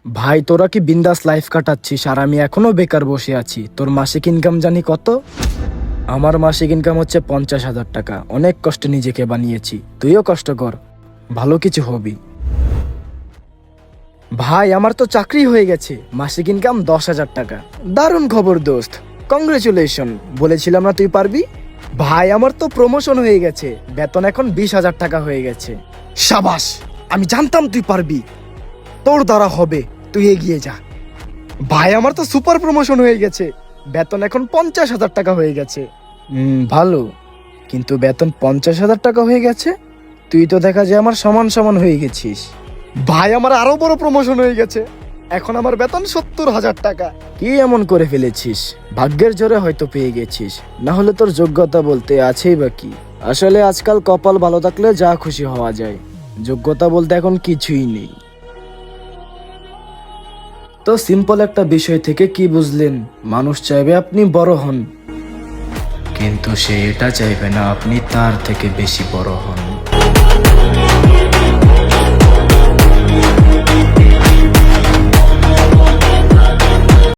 ভাই তোরা কি বিন্দাস লাইফ কাটাচ্ছিস আর আমি এখনো বেকার বসে আছি। তোর মাসিক ইনকাম জানি কত? আমার মাসিক ইনকাম হচ্ছে 50,000 টাকা। অনেক কষ্টে নিজেকে বানিয়েছি, তুইও কষ্ট কর, ভালো কিছু হবি। ভাই আমার তো চাকরি হয়ে গেছে, মাসিক ইনকাম 10,000 টাকা। দারুণ খবর দোস্ত, কংগ্রেচুলেশন। বলেছিলাম না তুই পারবি। ভাই আমার তো প্রমোশন হয়ে গেছে, বেতন এখন 20,000 টাকা হয়ে গেছে। সাবাস, আমি জানতাম তুই পারবি, তোর দ্বারা হবে, তুই এগিয়ে যা। ভাই আমার তো সুপার প্রমোশন হয়ে গেছে, বেতন এখন 50,000 টাকা হয়ে গেছে। ভালো, কিন্তু বেতন 50,000 টাকা হয়ে গেছে, তুই তো দেখা যায় আমার সমান সমান হয়ে গেছিস। ভাই আমার আরো বড় প্রমোশন হয়ে গেছে, এখন আমার বেতন 70,000 টাকা। কি এমন করে ফেলেছিস? ভাগ্যের জোরে হয়তো পেয়ে গেছিস, না হলে তোর যোগ্যতা বলতে আছেই বা কি। আসলে আজকাল কপাল ভালো থাকলে যা খুশি হওয়া যায়, যোগ্যতা বলতে এখন কিছুই নেই। তো সিম্পল একটা বিষয় থেকে কি বুঝলেন? মানুষ চাইবে আপনি বড় হন, কিন্তু সে এটা চাইবে না আপনি তার থেকে বেশি বড় হন।